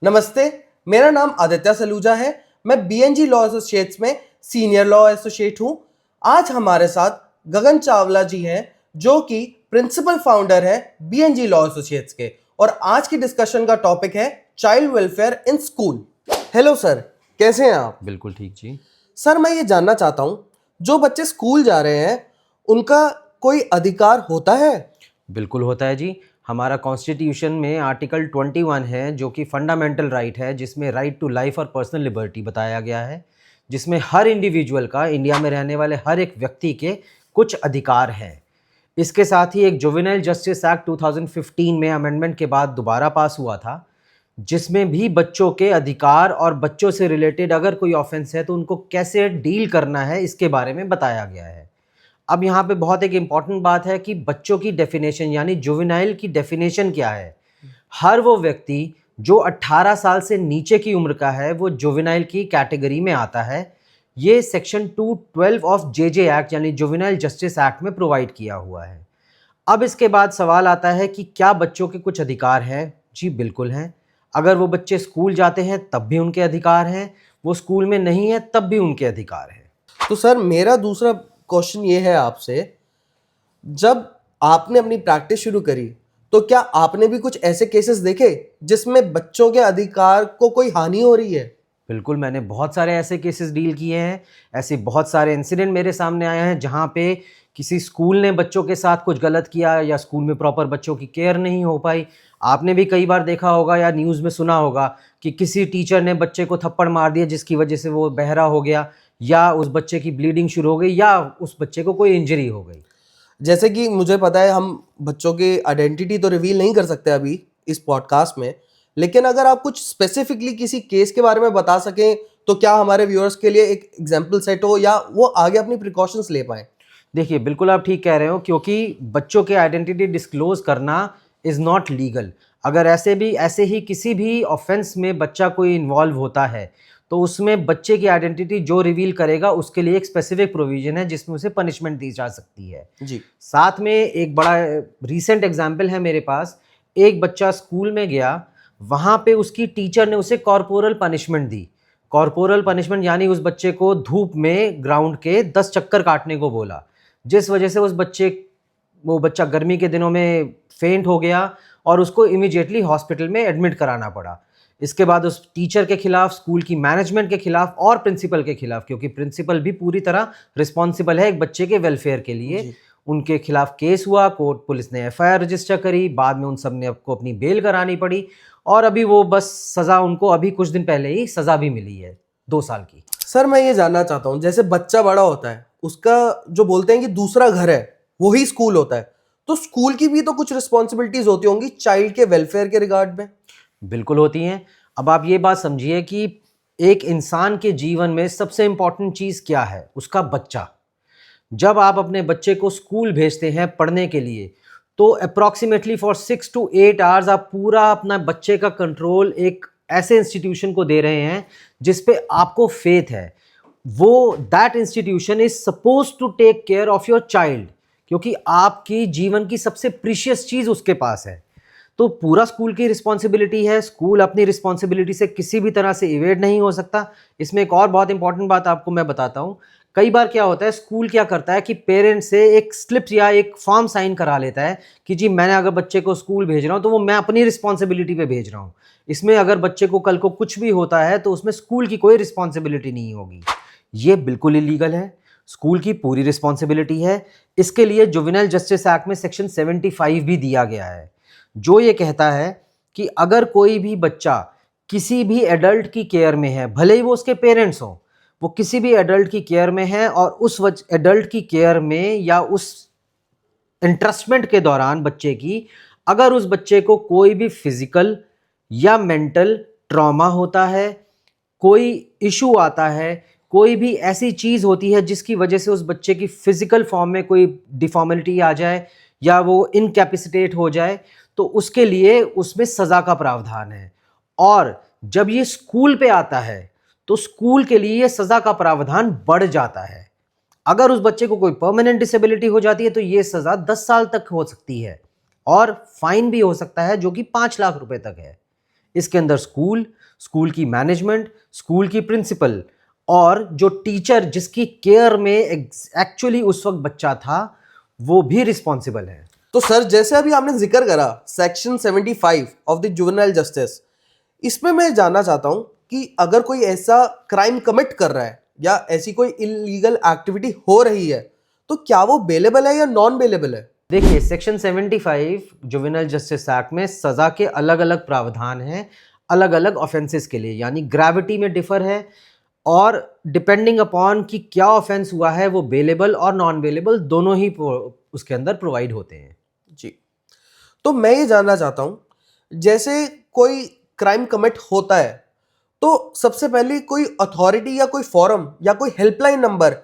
नमस्ते, मेरा नाम आदित्य सलूजा है। मैं बीएनजी लॉ एसोसिएट्स में सीनियर लॉ एसोसिएट हूँ। आज हमारे साथ गगन चावला जी हैं, जो कि प्रिंसिपल फाउंडर है बीएनजी लॉ एसोसिएट्स के, और आज की डिस्कशन का टॉपिक है child welfare in school. Hello sir, कैसे हैं आप? बिल्कुल ठीक जी। सर, मैं ये जानना चाहता हूँ, जो बच्चे स्कूल जा रहे हैं उनका कोई अधिकार होता है? बिल्कुल होता है जी। हमारा कॉन्स्टिट्यूशन में आर्टिकल 21 है, जो कि फंडामेंटल राइट है, जिसमें राइट टू लाइफ और पर्सनल लिबर्टी बताया गया है, जिसमें हर इंडिविजुअल का, इंडिया में रहने वाले हर एक व्यक्ति के कुछ अधिकार हैं। इसके साथ ही एक जुवेनाइल जस्टिस एक्ट 2015 में अमेंडमेंट के बाद दोबारा पास हुआ था, जिसमें भी बच्चों के अधिकार और बच्चों से रिलेटेड अगर कोई ऑफेंस है तो उनको कैसे डील करना है, इसके बारे में बताया गया है। अब यहाँ पे बहुत एक इम्पॉर्टेंट बात है कि बच्चों की डेफिनेशन, यानी जुवेनाइल की डेफिनेशन क्या है। हर वो व्यक्ति जो 18 साल से नीचे की उम्र का है, वो जुवेनाइल की कैटेगरी में आता है। ये सेक्शन 212 ऑफ जेजे एक्ट, यानी जुवेनाइल जस्टिस एक्ट में प्रोवाइड किया हुआ है। अब इसके बाद सवाल आता है कि क्या बच्चों के कुछ अधिकार हैं? जी बिल्कुल हैं। अगर वो बच्चे स्कूल जाते हैं तब भी उनके अधिकार हैं, वो स्कूल में नहीं है तब भी उनके अधिकार हैं। तो सर, मेरा दूसरा क्वेश्चन ये है आपसे, जब आपने अपनी प्रैक्टिस शुरू करी तो क्या आपने भी कुछ ऐसे केसेस देखे जिसमें बच्चों के अधिकार को कोई हानि हो रही है? बिल्कुल, मैंने बहुत सारे ऐसे केसेस डील किए हैं। ऐसे बहुत सारे इंसिडेंट मेरे सामने आए हैं जहाँ पे किसी स्कूल ने बच्चों के साथ कुछ गलत किया या स्कूल में प्रॉपर बच्चों की केयर नहीं हो पाई। आपने भी कई बार देखा होगा या न्यूज़ में सुना होगा कि किसी टीचर ने बच्चे को थप्पड़ मार दिया, जिसकी वजह से वो बहरा हो गया, या उस बच्चे की ब्लीडिंग शुरू हो गई, या उस बच्चे को कोई इंजरी हो गई। जैसे कि मुझे पता है हम बच्चों की आइडेंटिटी तो रिवील नहीं कर सकते अभी इस पॉडकास्ट में, लेकिन अगर आप कुछ स्पेसिफिकली किसी केस के बारे में बता सकें तो क्या हमारे व्यूअर्स के लिए एक एग्जाम्पल सेट हो या वो आगे अपनी प्रिकॉशंस ले पाएं। देखिए, बिल्कुल आप ठीक कह रहे हो, क्योंकि बच्चों के आइडेंटिटी डिस्क्लोज करना इज़ नॉट लीगल। अगर ऐसे ही किसी भी ऑफेंस में बच्चा कोई इन्वॉल्व होता है, तो उसमें बच्चे की आइडेंटिटी जो रिवील करेगा उसके लिए एक स्पेसिफिक प्रोविजन है, जिसमें उसे पनिशमेंट दी जा सकती है। जी। साथ में एक बड़ा रीसेंट एग्जाम्पल है मेरे पास। एक बच्चा स्कूल में गया, वहाँ पे उसकी टीचर ने उसे कॉर्पोरल पनिशमेंट दी। कॉर्पोरल पनिशमेंट यानी उस बच्चे को धूप में ग्राउंड के 10 चक्कर काटने को बोला, जिस वजह से वो बच्चा गर्मी के दिनों में फेंट हो गया और उसको इमीडिएटली हॉस्पिटल में एडमिट कराना पड़ा। इसके बाद उस टीचर के खिलाफ, स्कूल की मैनेजमेंट के खिलाफ और प्रिंसिपल के खिलाफ, क्योंकि प्रिंसिपल भी पूरी तरह रिस्पॉन्सिबल है एक बच्चे के वेलफेयर के लिए, जी। उनके खिलाफ केस हुआ। कोर्ट, पुलिस ने एफआईआर रजिस्टर करी। बाद में उन सब ने आपको अपनी बेल करानी पड़ी, और अभी वो बस सज़ा, उनको अभी कुछ दिन पहले ही सज़ा भी मिली है 2 साल की। सर, मैं ये जानना चाहता हूँ, जैसे बच्चा बड़ा होता है, उसका जो बोलते हैं कि दूसरा घर है वही स्कूल होता है, तो स्कूल की भी तो कुछ रिस्पॉन्सिबिलिटीज होती होंगी चाइल्ड के वेलफेयर के रिगार्ड में। बिल्कुल होती हैं। अब आप ये बात समझिए कि एक इंसान के जीवन में सबसे इम्पॉर्टेंट चीज़ क्या है? उसका बच्चा। जब आप अपने बच्चे को स्कूल भेजते हैं पढ़ने के लिए, तो अप्रॉक्सीमेटली फॉर 6 to 8 आवर्स आप पूरा अपना बच्चे का कंट्रोल एक ऐसे इंस्टीट्यूशन को दे रहे हैं जिस पे आपको फेथ है। वो that institution is supposed to take care of your child, क्योंकि आपकी जीवन की सबसे प्रीशियस चीज़ उसके पास है। तो पूरा स्कूल की रिस्पॉन्सिबिलिटी है। स्कूल अपनी रिस्पॉन्सिबिलिटी से किसी भी तरह से इवेड नहीं हो सकता। इसमें एक और बहुत इंपॉर्टेंट बात आपको मैं बताता हूँ। कई बार क्या होता है, स्कूल क्या करता है कि पेरेंट्स से एक स्लिप या एक फॉर्म साइन करा लेता है कि जी मैंने अगर बच्चे को स्कूल भेज रहा हूँ तो वो मैं अपनी रिस्पॉन्सिबिलिटी पे भेज रहा हूँ। इसमें अगर बच्चे को कल को कुछ भी होता है तो उसमें स्कूल की कोई रिस्पॉन्सिबिलिटी नहीं होगी। ये बिल्कुल इलीगल है। स्कूल की पूरी रिस्पॉन्सिबिलिटी है। इसके लिए जुवेनाइल जस्टिस एक्ट में सेक्शन 75 भी दिया गया है, जो ये कहता है कि अगर कोई भी बच्चा किसी भी एडल्ट की केयर में है, भले ही वो उसके पेरेंट्स हों, वो किसी भी एडल्ट की केयर में है और उस एडल्ट की केयर में या उस इंट्रस्टमेंट के दौरान बच्चे की, अगर उस बच्चे को कोई भी फिजिकल या मेंटल ट्रॉमा होता है, कोई इशू आता है, कोई भी ऐसी चीज़ होती है जिसकी वजह से उस बच्चे की फिजिकल फॉर्म में कोई डिफॉर्मिलिटी आ जाए या वो इनकैपेसिटेट हो जाए, तो उसके लिए उसमें सज़ा का प्रावधान है। और जब ये स्कूल पे आता है तो स्कूल के लिए ये सज़ा का प्रावधान बढ़ जाता है। अगर उस बच्चे को कोई परमानेंट डिसेबिलिटी हो जाती है तो ये सज़ा 10 साल तक हो सकती है और फाइन भी हो सकता है, जो कि 5 लाख रुपए तक है। इसके अंदर स्कूल, स्कूल की मैनेजमेंट, स्कूल की प्रिंसिपल और जो टीचर जिसकी केयर में एक्चुअली उस वक्त बच्चा था वो भी रिस्पॉन्सिबल है। तो सर जैसे अभी आपने जिक्र करा section 75 of the juvenile justice, इसमें मैं जानना चाहता हूं कि अगर कोई ऐसा क्राइम कमिट कर रहा है या ऐसी कोई इलीगल एक्टिविटी हो रही है तो क्या वो बेलेबल है या नॉन बेलेबल है? देखिए, सेक्शन 75 जुवेनाइल जस्टिस एक्ट में सज़ा के अलग अलग प्रावधान हैं अलग अलग ऑफेंसेस के लिए, यानी ग्रेविटी में डिफर है और डिपेंडिंग अपॉन कि क्या ऑफेंस हुआ है वो बेलेबल और नॉन बेलेबल दोनों ही उसके अंदर प्रोवाइड होते हैं। जी, तो मैं ये जानना चाहता हूं जैसे कोई क्राइम कमिट होता है तो सबसे पहले कोई अथॉरिटी या कोई फोरम या कोई हेल्पलाइन नंबर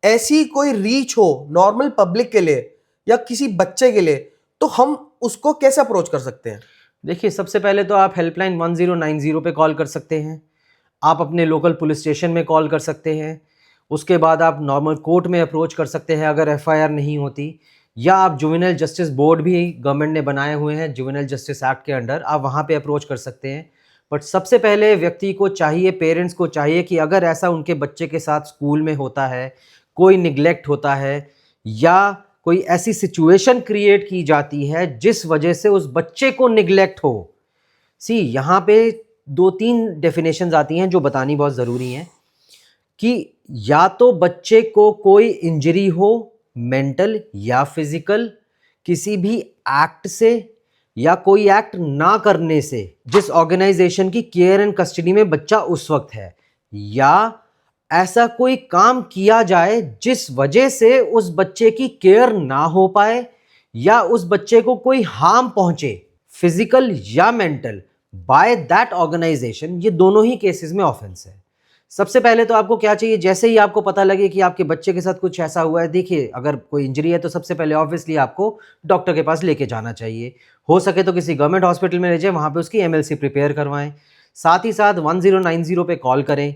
ऐसी कोई रीच हो नॉर्मल पब्लिक के लिए या किसी बच्चे के लिए, तो हम उसको कैसे अप्रोच कर सकते हैं? देखिए, सबसे पहले तो आप हेल्पलाइन 1090 पे कॉल कर सकते हैं, आप अपने लोकल पुलिस स्टेशन में कॉल कर सकते हैं, उसके बाद आप नॉर्मल कोर्ट में अप्रोच कर सकते हैं अगर एफआईआर नहीं होती, या आप जुवेनाइल जस्टिस बोर्ड भी गवर्नमेंट ने बनाए हुए हैं जुवेनाइल जस्टिस एक्ट के अंडर, आप वहाँ पे अप्रोच कर सकते हैं। बट सबसे पहले व्यक्ति को चाहिए, पेरेंट्स को चाहिए कि अगर ऐसा उनके बच्चे के साथ स्कूल में होता है, कोई निगलेक्ट होता है या कोई ऐसी सिचुएशन क्रिएट की जाती है जिस वजह से उस बच्चे को निगलेक्ट हो। यहाँ पे 2-3 डेफिनेशंस आती हैं जो बतानी बहुत ज़रूरी हैं कि या तो बच्चे को कोई इंजरी हो, मेंटल या फिजिकल, किसी भी एक्ट से या कोई एक्ट ना करने से जिस ऑर्गेनाइजेशन की केयर एंड कस्टडी में बच्चा उस वक्त है, या ऐसा कोई काम किया जाए जिस वजह से उस बच्चे की केयर ना हो पाए या उस बच्चे को कोई हार्म पहुंचे फिजिकल या मेंटल बाय दैट ऑर्गेनाइजेशन। ये दोनों ही केसेस में ऑफेंस है। सबसे पहले तो आपको क्या चाहिए, जैसे ही आपको पता लगे कि आपके बच्चे के साथ कुछ ऐसा हुआ है, देखिए अगर कोई इंजरी है तो सबसे पहले ऑब्वियसली आपको डॉक्टर के पास लेके जाना चाहिए, हो सके तो किसी गवर्नमेंट हॉस्पिटल में ले जाए, वहाँ पे उसकी एमएलसी प्रिपेयर करवाएं। साथ ही साथ 1090 पे कॉल करें,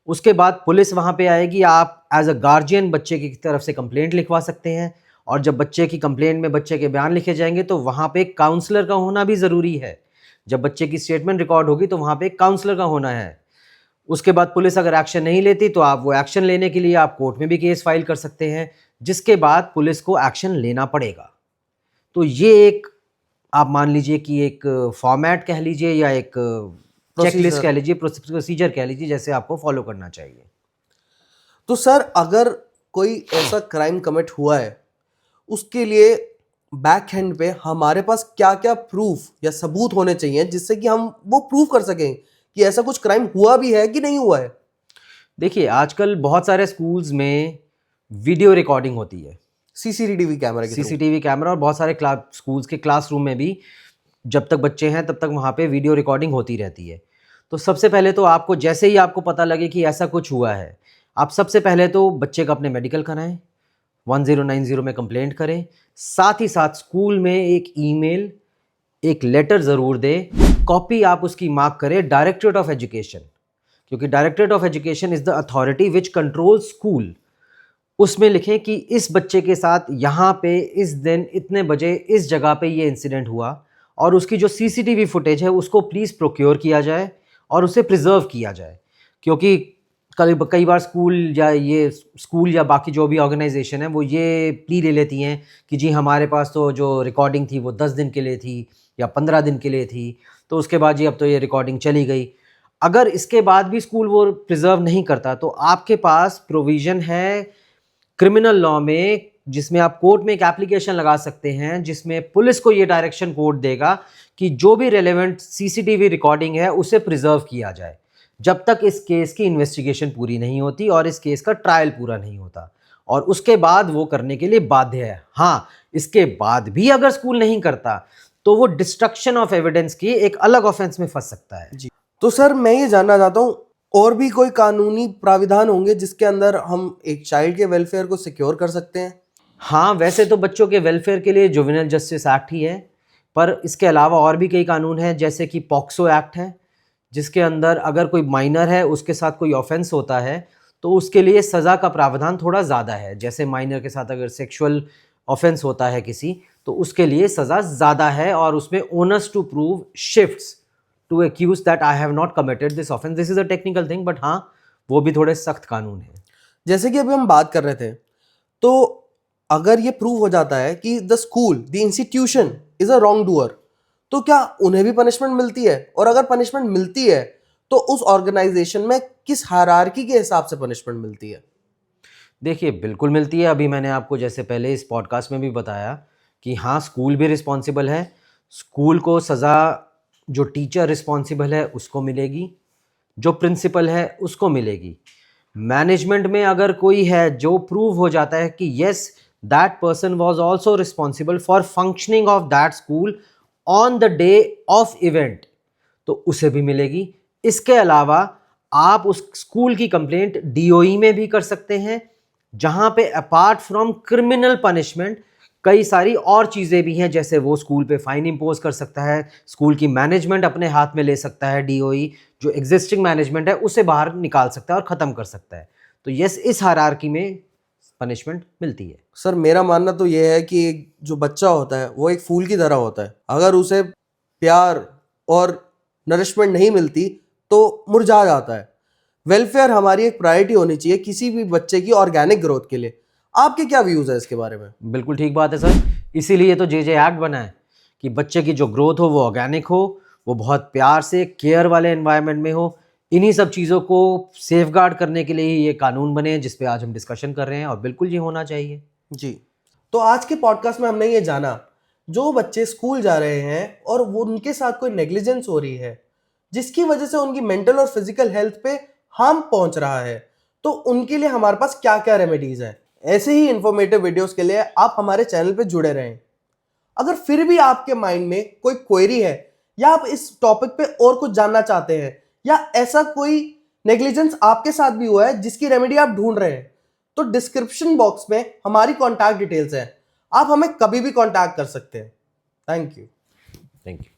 उसके बाद पुलिस वहाँ पे आएगी, आप एज अ गार्जियन बच्चे की तरफ से कंप्लेंट लिखवा सकते हैं और जब बच्चे की कंप्लेंट में बच्चे के बयान लिखे जाएंगे तो वहाँ पे काउंसलर का होना भी ज़रूरी है। जब बच्चे की स्टेटमेंट रिकॉर्ड होगी तो वहाँ पे काउंसलर का होना है। उसके बाद पुलिस अगर एक्शन नहीं लेती तो आप वो एक्शन लेने के लिए आप कोर्ट में भी केस फाइल कर सकते हैं, जिसके बाद पुलिस को एक्शन लेना पड़ेगा। तो ये एक आप मान लीजिए कि एक फॉर्मेट कह लीजिए या एक चेकलिस्ट कह लीजिए, प्रोसीजर कह लीजिए, जैसे आपको फॉलो करना चाहिए। तो सर अगर कोई ऐसा क्राइम कमिट हुआ है उसके लिए बैक हैंड पे हमारे पास क्या क्या प्रूफ या सबूत होने चाहिए जिससे कि हम वो प्रूव कर सकें कि ऐसा कुछ क्राइम हुआ भी है कि नहीं हुआ है? देखिए, आजकल बहुत सारे स्कूल्स में वीडियो रिकॉर्डिंग होती है, सीसीटीवी कैमरा के थ्रू। सीसीटीवी कैमरा, और बहुत सारे स्कूल्स के क्लासरूम में भी जब तक बच्चे हैं तब तक वहाँ पे वीडियो रिकॉर्डिंग होती रहती है। तो सबसे पहले तो आपको, जैसे ही आपको पता लगे कि ऐसा कुछ हुआ है, आप सबसे पहले तो बच्चे का अपने मेडिकल कराएं, 1090 में कंप्लेंट करें, साथ ही साथ स्कूल में एक ईमेल, एक लेटर ज़रूर दें, कॉपी आप उसकी मार्क करें डायरेक्टरेट ऑफ एजुकेशन, क्योंकि directorate of education is the authority which control school. उसमें लिखें कि इस बच्चे के साथ यहाँ पे इस दिन इतने बजे इस जगह पे ये इंसिडेंट हुआ, और उसकी जो सीसीटीवी फुटेज है उसको प्लीज़ प्रोक्योर किया जाए और उसे प्रिजर्व किया जाए, क्योंकि कई बार स्कूल या बाकी जो भी ऑर्गेनाइजेशन है वो ये प्ली ले लेती हैं कि जी हमारे पास तो जो रिकॉर्डिंग थी वो 10 दिन के लिए थी या 15 दिन के लिए थी, तो उसके बाद जी अब तो ये रिकॉर्डिंग चली गई। अगर इसके बाद भी स्कूल वो प्रिजर्व नहीं करता तो आपके पास प्रोविज़न है क्रिमिनल लॉ में, जिसमें आप कोर्ट में एक एप्लीकेशन लगा सकते हैं जिसमें पुलिस को ये डायरेक्शन कोड देगा कि जो भी रेलेवेंट सीसीटीवी रिकॉर्डिंग है उसे प्रिजर्व किया जाए जब तक इस केस की इन्वेस्टिगेशन पूरी नहीं होती और इस केस का ट्रायल पूरा नहीं होता, और उसके बाद वो करने के लिए बाध्य है। हाँ, इसके बाद भी अगर स्कूल नहीं करता तो वो डिस्ट्रक्शन ऑफ एविडेंस की एक अलग ऑफेंस में फंस सकता है। जी, तो सर मैं ये जानना चाहता हूँ और भी कोई कानूनी प्राविधान होंगे जिसके अंदर हम एक चाइल्ड के वेलफेयर को सिक्योर कर सकते हैं? हाँ, वैसे तो बच्चों के वेलफेयर के लिए जुवेनाइल जस्टिस एक्ट ही है, पर इसके अलावा और भी कई कानून हैं, जैसे कि पॉक्सो एक्ट है, जिसके अंदर अगर कोई माइनर है उसके साथ कोई ऑफेंस होता है तो उसके लिए सज़ा का प्रावधान थोड़ा ज़्यादा है। जैसे माइनर के साथ अगर सेक्सुअल ऑफेंस होता है किसी, तो उसके लिए सज़ा ज़्यादा है और उसमें onus to prove shifts to accused that I have not committed this offence. This is a technical thing, but हाँ वो भी थोड़े सख्त कानून हैं. जैसे कि अभी हम बात कर रहे थे, तो अगर ये प्रूव हो जाता है कि the school, the institution is a wrong doer, तो क्या उन्हें भी पनिशमेंट मिलती है? और अगर पनिशमेंट मिलती है तो उस ऑर्गेनाइजेशन में किस हायरार्की के हिसाब से पनिशमेंट मिलती है? देखिए बिल्कुल मिलती है. अभी मैंने आपको जैसे पहले इस पॉडकास्ट में भी बताया कि हाँ स्कूल भी रिस्पॉन्सिबल है. स्कूल को सज़ा जो टीचर रिस्पॉन्सिबल है उसको मिलेगी, जो प्रिंसिपल है उसको मिलेगी. मैनेजमेंट में अगर कोई है जो प्रूव हो जाता है कि yes that person was also responsible for functioning of that school on the day of event, तो उसे भी मिलेगी. इसके अलावा आप उस स्कूल की कंप्लेंट डीओई में भी कर सकते हैं, जहां पे अपार्ट फ्रॉम क्रिमिनल पनिशमेंट कई सारी और चीज़ें भी हैं. जैसे वो स्कूल पे फाइन इंपोज कर सकता है, स्कूल की मैनेजमेंट अपने हाथ में ले सकता है, डीओई जो एग्जिस्टिंग मैनेजमेंट है उसे बाहर निकाल सकता है और ख़त्म कर सकता है. तो यस इस हायरार्की में पनिशमेंट मिलती है. सर मेरा मानना तो ये है कि जो बच्चा होता है वो एक फूल की तरह होता है. अगर उसे प्यार और नरिशमेंट नहीं मिलती तो मुरझा जाता है. वेलफेयर हमारी एक प्रायोरिटी होनी चाहिए किसी भी बच्चे की ऑर्गेनिक ग्रोथ के लिए. आपके क्या व्यूज़ है इसके बारे में? बिल्कुल ठीक बात है सर. इसीलिए तो जे एक्ट बना है कि बच्चे की जो ग्रोथ हो वो ऑर्गेनिक हो, वो बहुत प्यार से केयर वाले एनवायरनमेंट में हो. इन्हीं सब चीज़ों को सेफगार्ड करने के लिए ही ये कानून बने हैं जिस पे आज हम डिस्कशन कर रहे हैं, और बिल्कुल ये होना चाहिए. जी, तो आज के पॉडकास्ट में हमने ये जाना, जो बच्चे स्कूल जा रहे हैं और वो उनके साथ कोई नेग्लिजेंस हो रही है जिसकी वजह से उनकी मेंटल और फिजिकल हेल्थ पे हार्म पहुंच रहा है, तो उनके लिए हमारे पास क्या क्या रेमेडीज हैं. ऐसे ही इंफॉर्मेटिव वीडियोस के लिए आप हमारे चैनल पे जुड़े रहें. अगर फिर भी आपके माइंड में कोई क्वेरी है या आप इस टॉपिक पे और कुछ जानना चाहते हैं या ऐसा कोई नेग्लिजेंस आपके साथ भी हुआ है जिसकी रेमेडी आप ढूंढ रहे हैं, तो डिस्क्रिप्शन बॉक्स में हमारी कॉन्टैक्ट डिटेल्स हैं. आप हमें कभी भी कॉन्टैक्ट कर सकते हैं. Thank you. Thank you.